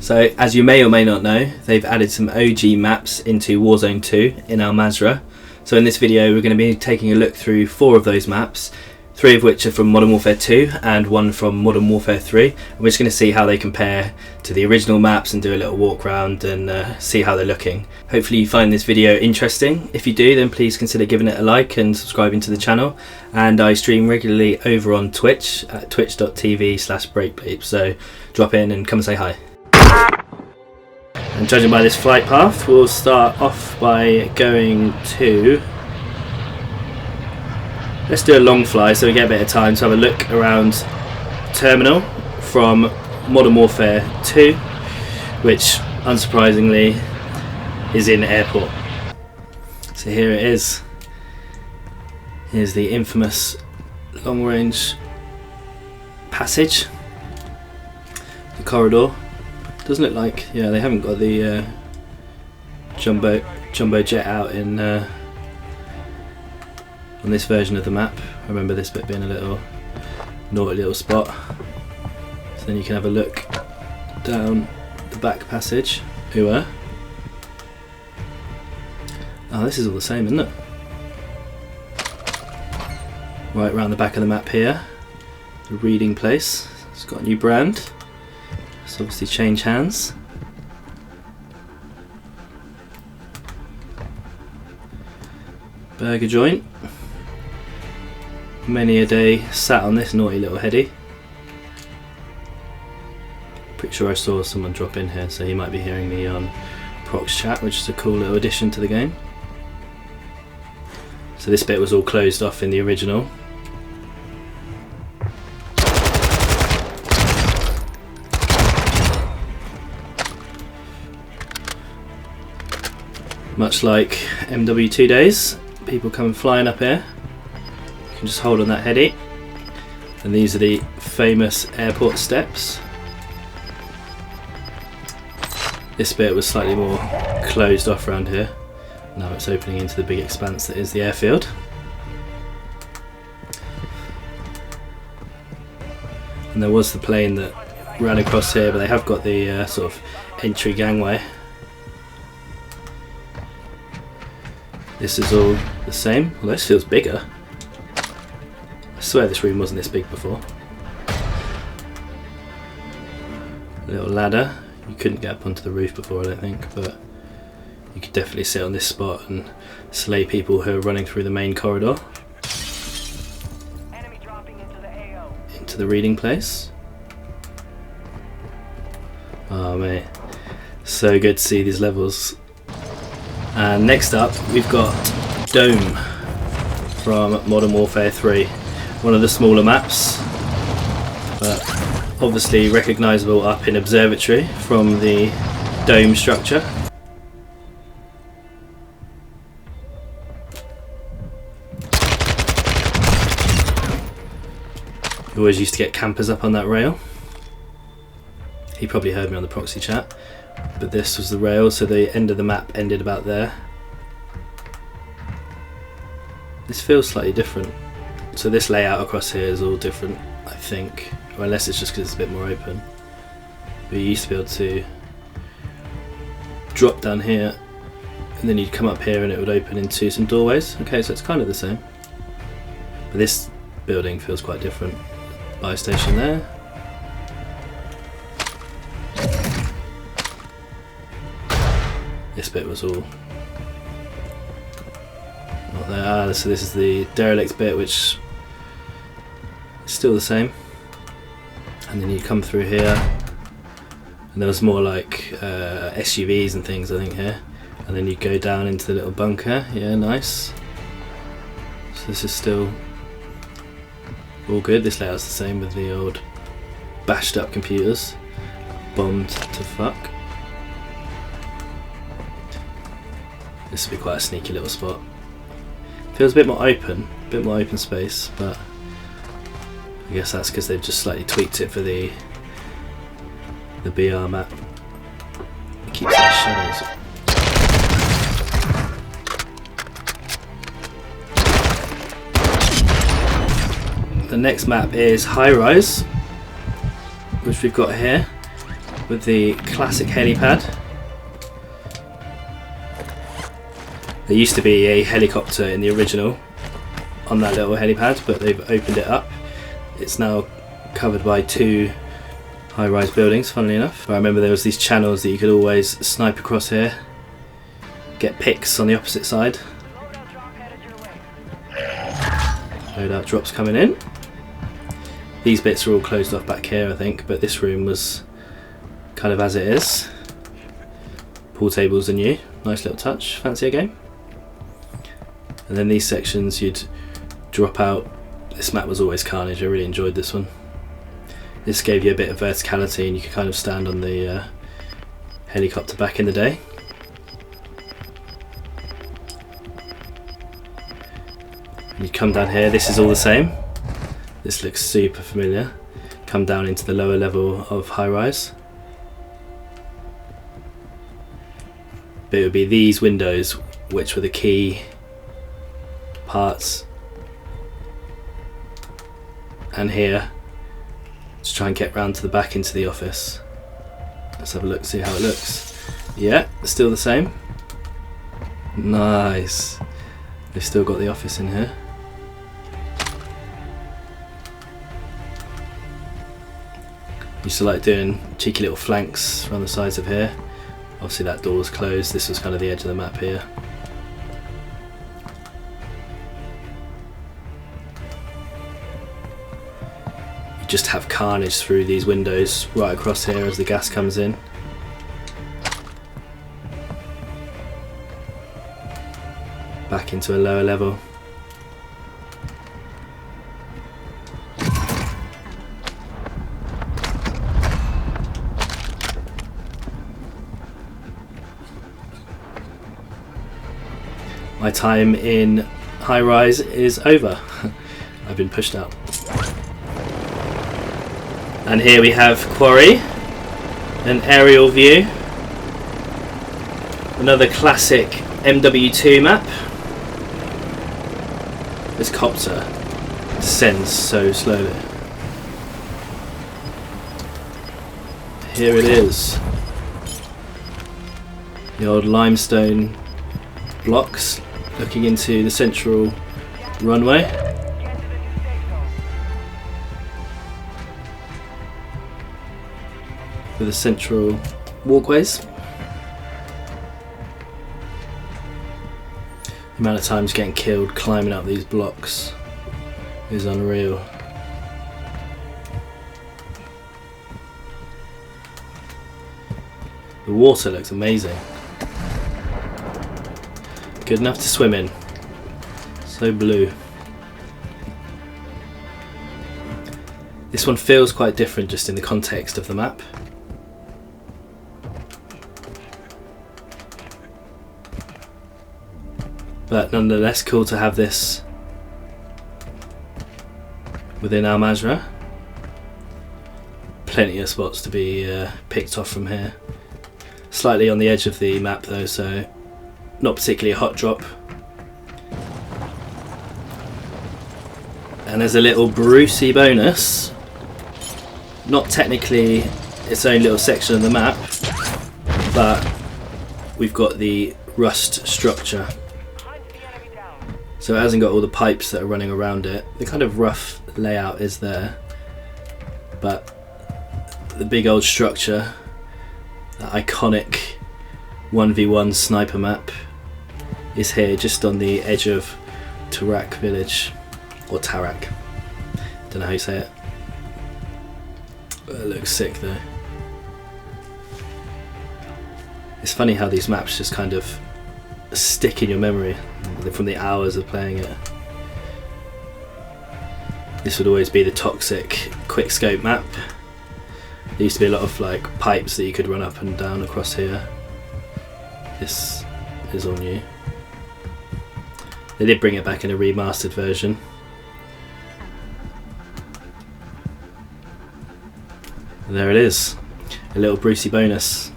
So as you may or may not know, they've added some OG maps into Warzone 2 in our Mazrah. So in this video we're going to be taking a look through 4 of those maps, 3 of which are from Modern Warfare 2 and 1 from Modern Warfare 3. And we're just going to see how they compare to the original maps and do a little walk around and see how they're looking. Hopefully you find this video interesting. If you do, then please consider giving it a like and subscribing to the channel. And I stream regularly over on Twitch at twitch.tv/breakbleep, so drop in and come and say hi. And judging by this flight path, we'll start off by going to... Let's do a long fly so we get a bit of time to have a look around Terminal from Modern Warfare 2, which unsurprisingly is in Airport. So here it is. Here's the infamous long range passage, the corridor. Doesn't look like, yeah, they haven't got the jumbo jet out in on this version of the map. I remember this bit being a little naughty little spot. So then you can have a look down the back passage. Oh, this is all the same, isn't it? Right around the back of the map here, the reading place. It's got a new brand. It's obviously changed hands. Burger joint. Many a day sat on this naughty little heady. Pretty sure I saw someone drop in here, so he might be hearing me on Prox chat, which is a cool little addition to the game. So this bit was all closed off in the original. Much like MW2 days, people come flying up here. You can just hold on that heady. And these are the famous airport steps. This bit was slightly more closed off around here. Now it's opening into the big expanse that is the airfield. And there was the plane that ran across here, but they have got the sort of entry gangway. This is all the same, although this feels bigger. I swear this room wasn't this big before. A little ladder. You couldn't get up onto the roof before, I don't think, but you could definitely sit on this spot and slay people who are running through the main corridor. Enemy dropping into the AO. Into the reading place. Oh mate, so good to see these levels. And next up we've got Dome from Modern Warfare 3, one of the smaller maps, but obviously recognisable up in Observatory from the dome structure. You always used to get campers up on that rail. He probably heard me on the proxy chat. But this was the rail, so the end of the map ended about there. This feels slightly different. So this layout across here is all different, I think. Or unless it's just because it's a bit more open. But you used to be able to drop down here, and then you'd come up here and it would open into some doorways. Okay, so it's kind of the same. But this building feels quite different. Buy station there. This bit was all not there. So this is the derelict bit, which is still the same. And then you come through here, and there was more like SUVs and things, I think, here. And then you go down into the little bunker. Yeah, nice. So this is still all good. This layout's the same with the old bashed up computers, bombed to fuck. This would be quite a sneaky little spot. Feels a bit more open space, but I guess that's because they've just slightly tweaked it for the BR map. It keeps the shadows. The next map is Highrise, which we've got here. with the classic helipad. There used to be a helicopter in the original on that little helipad, but they've opened it up. It's now covered by 2 high-rise buildings, funnily enough. I remember there was these channels that you could always snipe across here, get pics on the opposite side. Loadout drops coming in. These bits are all closed off back here, I think, but this room was kind of as it is. Pool tables are new, nice little touch. Fancy a game? And then these sections you'd drop out. This map was always carnage. I really enjoyed this one. This gave you a bit of verticality and you could kind of stand on the helicopter back in the day. You come down here, this is all the same. This looks super familiar. Come down into the lower level of Highrise. But it would be these windows which were the key parts. And here, to try and get round to the back into the office. Let's have a look, see how it looks. Yeah, still the same. Nice. They've still got the office in here. Used to like doing cheeky little flanks around the sides of here. Obviously that door's closed, this was kind of the edge of the map here. You just have carnage through these windows right across here as the gas comes in. Back into a lower level. My time in Highrise is over. I've been pushed out. And here we have Quarry, an aerial view. Another classic MW2 map. This copter descends so slowly. Here it is. The old limestone blocks looking into the central runway. With the central walkways. The amount of times getting killed climbing up these blocks is unreal. The water looks amazing. Good enough to swim in. So blue. This one feels quite different just in the context of the map. But nonetheless cool to have this within our Mazrah. Plenty of spots to be picked off from here. Slightly on the edge of the map though, so not particularly a hot drop. And there's a little Brucey bonus. Not technically its own little section of the map, but we've got the rust structure. So it hasn't got all the pipes that are running around it. The kind of rough layout is there, but the big old structure, that iconic 1v1 sniper map, is here just on the edge of Tarak village, or Tarak, don't know how you say it. It looks sick though. It's funny how these maps just kind of stick in your memory from the hours of playing it. This would always be the toxic quick scope map. There used to be a lot of like pipes that you could run up and down across here. This is all new. They did bring it back in a remastered version. And there it is, a little Brucey bonus.